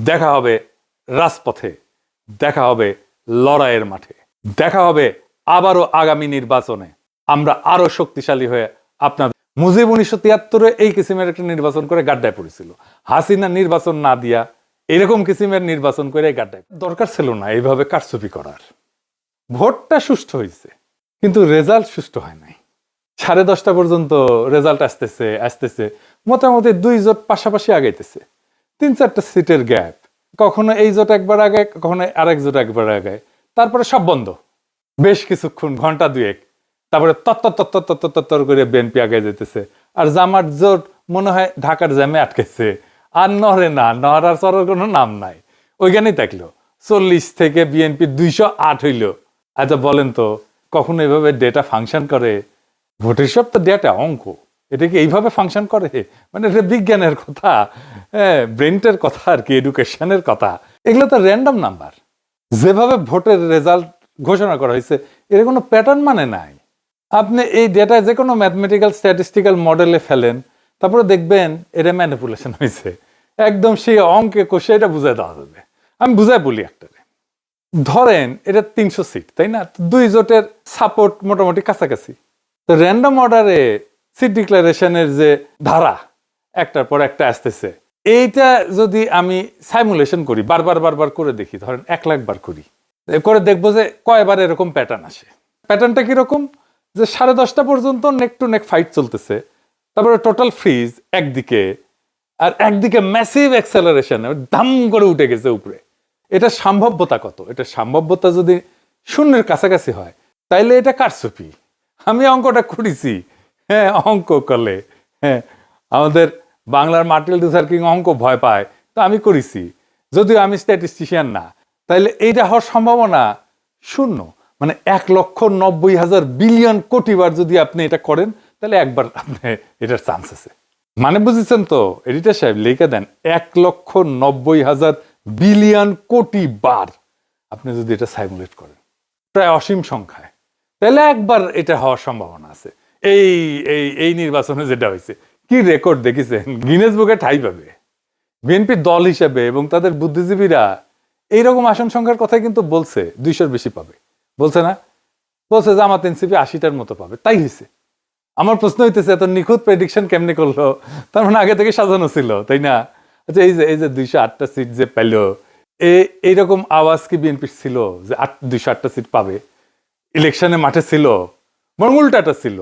দেখা হবে রাজপথে, দেখা হবে লড়াইয়ের মাঠে, দেখা হবে আবারও আগামী নির্বাচনে। আমরা আরো শক্তিশালী হয়ে আপনাদের মুজিব 1973-এ এই কিসিমের একটা নির্বাচন করে গাড্ডায় পড়েছিল। হাসিনা নির্বাচন না দিয়া এরকম কিসিমের নির্বাচন করে গাড্ডায় দরকার ছিল না এইভাবে কারচুপি করার। ভোটটা সুষ্ঠু হয়েছে কিন্তু রেজাল্ট সুষ্ঠু হয় নাই। 10:30 পর্যন্ত রেজাল্ট আসতেছে মোটামুটি 2 জোট পাশাপাশি আগাইতেছে, 3-4টা সিটের গ্যাপ, কখনো এই জোট একবার আগে, কখনো আরেক জোট একবার আগে, তারপরে সব বন্ধ বেশ কিছুক্ষণ, ঘন্টা 2-1, তারপরে তত্তর করে বিএনপি আগে যেতেছে। আর জামাত জোট মনে হয় ঢাকার জ্যামে আটকেছে, আর নড়ে না, নড়ার চড়ার কোনো নাম নাই, ওইখানেই থাকলো। 40 থেকে বিএনপি 208 হইল। আচ্ছা বলেন তো, কখনো এভাবে ডেটা ফাংশন করে? ভোটের সব তো ডেটা অঙ্ক, এটা কি এইভাবে ফাংশন করে? মানে এটা বিজ্ঞানের কথা, ব্রেনটের কথা আর কি, এডুকেশনের কথা। এগুলো তো র্যান্ডম নাম্বার। যেভাবে ভোটের রেজাল্ট ঘোষণা করা হয়েছে এর কোনো প্যাটার্ন মানে নাই। আপনি এই ডেটা যে কোনো ম্যাথমেটিক্যাল স্ট্যাটিস্টিক্যাল মডেলে ফেলেন, তারপরে দেখবেন এটা ম্যানিপুলেশন হয়েছে। একদম সেই অঙ্কে কষে এটা বুঝাই দেওয়া যাবে। আমি বুঝাই বলি একটা, ধরেন এটা 300 সিট, তাই না? 2 জোটের সাপোর্ট মোটামুটি কাছাকাছি। তো র্যান্ডম অর্ডারে সিট ডিক্লারেশনের যে ধারা একটার পর একটা আসতেছে, এইটা যদি আমি সাইমুলেশন করি, বারবার করে দেখি, ধরেন 1 লাখ বার করি, করে দেখবো যে কয়বার এরকম প্যাটার্ন আসে। প্যাটার্নটা কিরকম? যে 10:30 পর্যন্ত নেক টু নেক ফাইট চলতেছে, তারপরে টোটাল ফ্রিজ একদিকে, আর একদিকে ম্যাসিভ অ্যাক্সেলারেশন, দাম করে উঠে গেছে উপরে। এটা সম্ভাব্যতা কত? এটা সম্ভাব্যতা যদি 0-এর কাছাকাছি হয় তাইলে এটা কারচুপি। আমি অঙ্কটা করেছি, অঙ্ক করলে আমাদের বাংলার মার্টিন লুথার কিং অঙ্ক ভয় পায়, তো আমি করেছি, যদিও আমি স্ট্যাটিস্টিশিয়ান না। তাইলে এইটা হওয়ার সম্ভাবনা 0। মানে 1,90,000 বিলিয়ন কোটি বার যদি আপনি এটা করেন তাহলে একবার আপনি এটার চান্স আছে। মানে বুঝেছেন তো এডিটর সাহেব, লিখে দেন 1,90,000 বিলিয়ন কোটি বার আপনি যদি এটা সাইমুলেট করেন, প্রায় অসীম সংখ্যায়, তাহলে একবার এটা হওয়ার সম্ভাবনা আছে। এই এই এই নির্বাচনে যেটা হয়েছে, কি রেকর্ড দেখেছেন? গিনেস বুকে ঠাঁই পাবে বিএনপি দল হিসেবে। এবং তাদের বুদ্ধিজীবীরা এইরকম আসন সংখ্যার কথাই কিন্তু বলছে, 200-র বেশি পাবে বলছে না? বলছে জামাত এনসিপি 80টার মতো পাবে, তাই হয়েছে। আমার প্রশ্ন হইতেছে এত নিখুঁত প্রেডিকশন কেমনে করলো? তার মানে আগে থেকে সাজানো ছিল, তাই না? আচ্ছা এই যে 208টা সিট যে পেল, এইরকম আওয়াজ কি বিএনপির ছিল যে 208টা সিট পাবে? ইলেকশনে মাঠে ছিল, বরং উল্টাটা ছিল।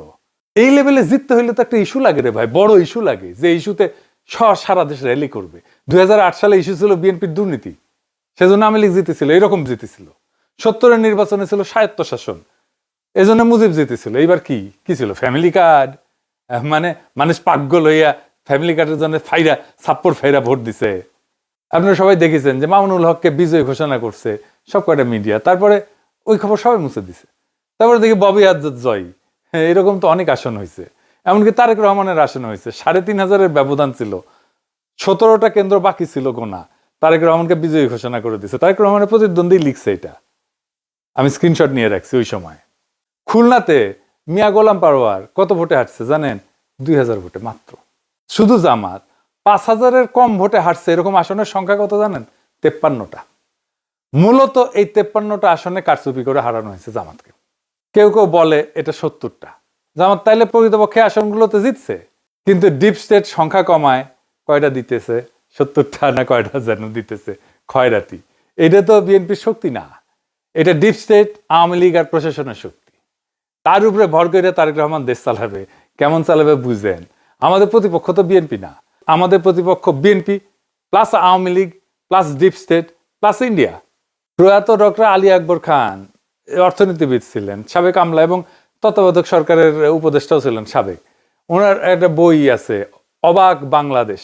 এই লেভেলে জিততে হইলে তো একটা ইস্যু লাগে রে ভাই, বড় ইস্যু লাগে, যে ইস্যুতে সারা দেশ র্যালি করবে। 2008 সালে ইস্যু ছিল বিএনপির দুর্নীতি, সেজন্য আওয়ামী লীগ জিতেছিল, এরকম জিতেছিল। 70-এর নির্বাচনে ছিল স্বায়ত্তশাসন, এজন্য মুজিব জিতেছিল। এইবার কি ছিল? Family card. মানে মানুষ পাগল হইয়া ফ্যামিলি কার্ডের জন্য ছাপ্পর ফাইরা ভোট দিছে। আপনারা সবাই দেখেছেন যে মামুনুল হককে বিজয় ঘোষণা করছে সব কয়টা মিডিয়া, তারপরে ওই খবর সবাই মুছে দিছে। তারপরে দেখি ববি আজাদ জয়, এরকম তো অনেক আসন হয়েছে। এমনকি তারেক রহমানের আসন হয়েছে, 3,500-এর ব্যবধান ছিল, 17টা কেন্দ্র বাকি ছিল গোনা, তারেক রহমানকে বিজয়ী ঘোষণা করে দিছে। তারেক রহমানের প্রতিদ্বন্দ্বী লিখছে এটা, আমি স্ক্রিনশট নিয়ে রাখছি। ওই সময় খুলনাতে মিয়া গোলাম পারোয়ার কত ভোটে হারছে জানেন? 2,000 ভোটে মাত্র। শুধু জামাত 5,000-এর কম ভোটে হারছে এরকম আসনের সংখ্যা কত জানেন? 53টা। মূলত এই 53টা আসনে কারচুপি করে হারানো হয়েছে জামাতকে। কেউ বলে এটা 70টা। জামাত তাইলে প্রকৃতপক্ষে আসনগুলোতে জিতছে, কিন্তু ডিপ স্টেট সংখ্যা কমায় কয়টা দিতেছে? 70টা না কয়টা যেন দিতেছে, খয়রাতি। এটা তো বিএনপির শক্তি না, এটা ডিপ স্টেট, আওয়ামী লীগ আর প্রশাসনের শক্তি। তার উপরে ভর করে তারেক রহমান দেশ চালাবে। কেমন চালাবে বুঝেন? আমাদের প্রতিপক্ষ তো বিএনপি না, আমাদের প্রতিপক্ষ BNP plus Awami League plus deep state plus India. প্রয়াত ডক্টর আলী আকবর খান অর্থনীতিবিদ ছিলেন, সাবেক আমলা এবং তত্ত্বাবধায়ক সরকারের উপদেষ্টাও ছিলেন সাবেক। ওনার একটা বই আছে, অবাক বাংলাদেশ,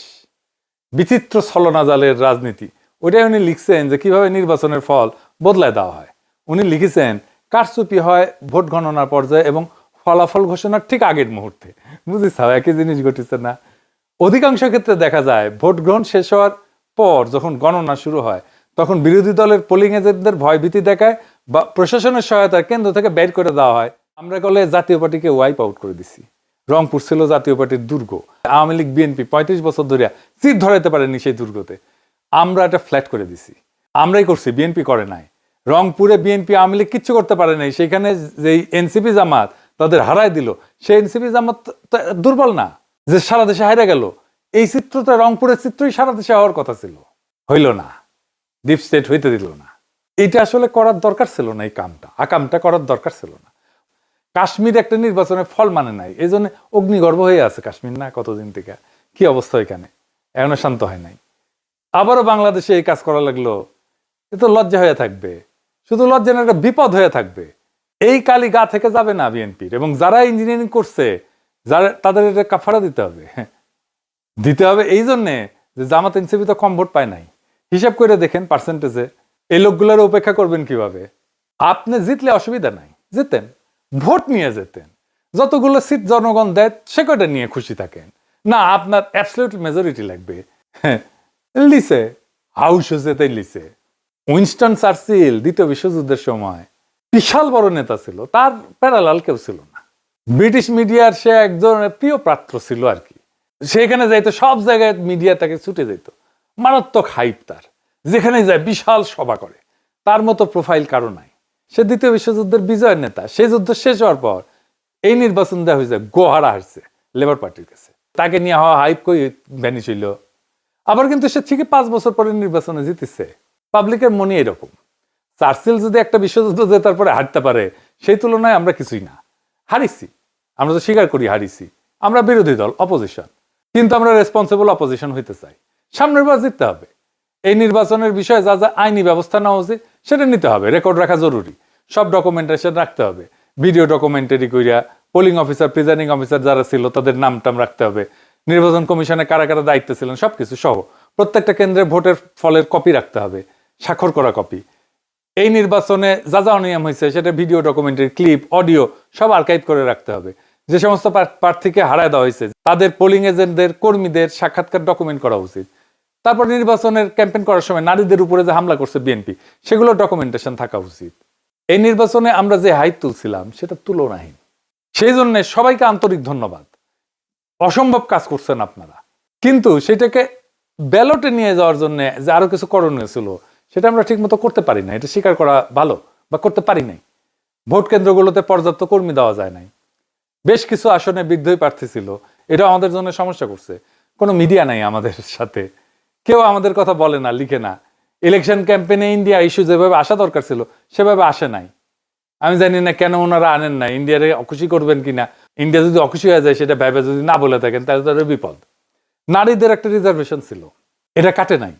বিচিত্র ছলনাজালের রাজনীতি। ওইটাই উনি লিখছেন যে কিভাবে নির্বাচনের ফল বদলায় দেওয়া হয়। উনি লিখেছেন কারচুপি হয় ভোট গণনার পর্যায়ে এবং ফলাফল ঘোষণার ঠিক আগের মুহূর্তে। বুঝিস একই জিনিস ঘটেছে না? অধিকাংশ ক্ষেত্রে দেখা যায় ভোট গ্রহণ শেষ হওয়ার পর যখন গণনা শুরু হয় তখন বিরোধী দলের পোলিং এজেন্টদের ভয়ভীতি দেখায় বা প্রশাসনের সহায়তায় কেন্দ্র থেকে বের করে দেওয়া হয়। আমরা বলে জাতীয় পার্টিকে ওয়াইপ আউট করে দিছি। রংপুর ছিল জাতীয় পার্টির দুর্গ। আওয়ামী লীগ বিএনপি 35 বছর ধরে চিট ধরাইতে পারেনি সেই দুর্গতে। আমরা এটা ফ্ল্যাট করে দিছি। আমরাই করছি, বিএনপি করে নাই। রংপুরে বিএনপি আওয়ামী লীগ কিচ্ছু করতে পারে নাই, সেখানে যে এনসিপি জামাত তাদের হারায় দিল, সেই এনসিপি জামাত দুর্বল না যে সারা দেশে হারিয়ে গেল? এই চিত্রটা, রংপুরের চিত্রই সারা দেশে হওয়ার কথা ছিল, হইল না, ডিপ স্টেট হইতে দিল না। এটা আসলে করার দরকার ছিল না, এই আকামটা করার দরকার ছিল না। কাশ্মীর একটা নির্বাচনের ফল মানে নাই, এই জন্য অগ্নিগর্ভ হয়ে আছে কাশ্মীর না কতদিন থেকে, কি অবস্থা এখানে, এখনো শান্ত হয় নাই। আবারও বাংলাদেশে এই কাজ করা লাগলো, এ তো লজ্জা হয়ে থাকবে, শুধু লজ্জা না, একটা বিপদ হয়ে থাকবে। এই কালি গা থেকে যাবে না বিএনপির, এবং যারা ইঞ্জিনিয়ারিং করছে যারা, তাদের এটা কাফারা দিতে হবে। এই জন্যে যে জামাত এনসিপি তো কম ভোট পায় নাই, হিসাব করে দেখেন পার্সেন্টেজে, এই লোকগুলোর উপেক্ষা করবেন কিভাবে? আপনি জিতলে অসুবিধা নাই, জিতেন, ভোট নিয়ে যেতেন, যতগুলো সিট জনগণ দেয় সে কয়টা নিয়ে খুশি থাকেন না। আপনার অ্যাবসলিউট মেজরিটি লাগবে। লিসে হাউস যেতে লিসে। উইনস্টন চার্চিল দ্বিতীয় বিশ্বযুদ্ধের সময় বিশাল বড় নেতা ছিল, তার প্যারালাল কেউ ছিল না। ব্রিটিশ মিডিয়ার সে একজন প্রিয় পাত্র ছিল আর কি। সেখানে যাইতো, সব জায়গায় মিডিয়া তাকে ছুটে যেত, মারাত্মক হাইপ তার, যেখানে যায় বিশাল সভা করে। তার মতো প্রোফাইল কারো নাই। সে দ্বিতীয় বিশ্বযুদ্ধের বিজয়ের নেতা। সেই যুদ্ধ শেষ হওয়ার পর এই নির্বাচন দেওয়া হয়েছে, গোহারা হারছে লেবার পার্টির কাছে, তাকে নিয়ে হওয়া হাইপ কই ভ্যানিশ হইল। আবার কিন্তু সে ঠিকই 5 বছর পরে নির্বাচনে জিতেছে। পাবলিকের মনে এরকম। চার্চিল যদি একটা বিশ্বযুদ্ধ জেতার পরে হারতে পারে, সেই তুলনায় আমরা কিছুই না, হারিছি। আমরা তো স্বীকার করি হারিছি, আমরা বিরোধী দল, অপোজিশন, কিন্তু আমরা রেসপন্সিবল অপোজিশন হইতে চাই। সামনের বার জিততে হবে। এই নির্বাচনের বিষয়ে যা যা আইনি ব্যবস্থা নেওয়া উচিত সেটা নিতে হবে, রেকর্ড রাখা জরুরি, সব ডকুমেন্টেশন রাখতে হবে, ভিডিও ডকুমেন্টারি কইরা, পোলিং অফিসার, প্রিজাইডিং অফিসার যারা ছিল তাদের নাম টাম রাখতে হবে, নির্বাচন কমিশনে কারা কারা দায়িত্ব ছিলেন সবকিছু সহ, প্রত্যেকটা কেন্দ্রে ভোটের ফলের কপি রাখতে হবে, স্বাক্ষর করা কপি। এই নির্বাচনে যা যা অনিয়ম হয়েছে সেটা ভিডিও ডকুমেন্টারি, ক্লিপ, অডিও সব আর্কাইভ করে রাখতে হবে। যে সমস্ত প্রার্থীকে হারায় দেওয়া হয়েছে তাদের পোলিং এজেন্টদের, কর্মীদের সাক্ষাৎকার ডকুমেন্ট করা উচিত। তারপর নির্বাচনের ক্যাম্পেইন করার সময় নারীদের উপরে যে হামলা করছে বিএনপি, সেগুলো ডকুমেন্টেশন থাকা উচিত। এই নির্বাচনে আমরা যে হাইট তুলছিলাম সেটা তুলনাহীন। সেই জন্য সবাইকে আন্তরিক ধন্যবাদ। অসম্ভব কাজ করছেন আপনারা, কিন্তু সেটাকে ব্যালটে নিয়ে যাওয়ার জন্য যে আরো কিছু করণীয় ছিল সেটা আমরা ঠিক মতো করতে পারি না, এটা স্বীকার করা ভালো, বা করতে পারি নাই। ভোট কেন্দ্রগুলোতে পর্যাপ্ত কর্মী দেওয়া যায় নাই, বেশ কিছু আসনে বিদ্রোহী প্রার্থী ছিল, এটা আমাদের জন্য সমস্যা করছে। কোনো মিডিয়া নাই আমাদের সাথে, কেউ আমাদের কথা বলে না, লিখে না। ইলেকশন ক্যাম্পেইনে ইন্ডিয়া ইস্যু যেভাবে আসা দরকার ছিল সেভাবে আসে নাই। আমি জানি না কেন ওনারা আনেন না, ইন্ডিয়ারে অখুশি করবেন কিনা। ইন্ডিয়া যদি অখুশি হয়ে যায় সেটা ভেবে যদি না বলে থাকেন তাহলে তাদের বিপদ। নারীদের একটা রিজার্ভেশন ছিল, এটা কাটে নাই।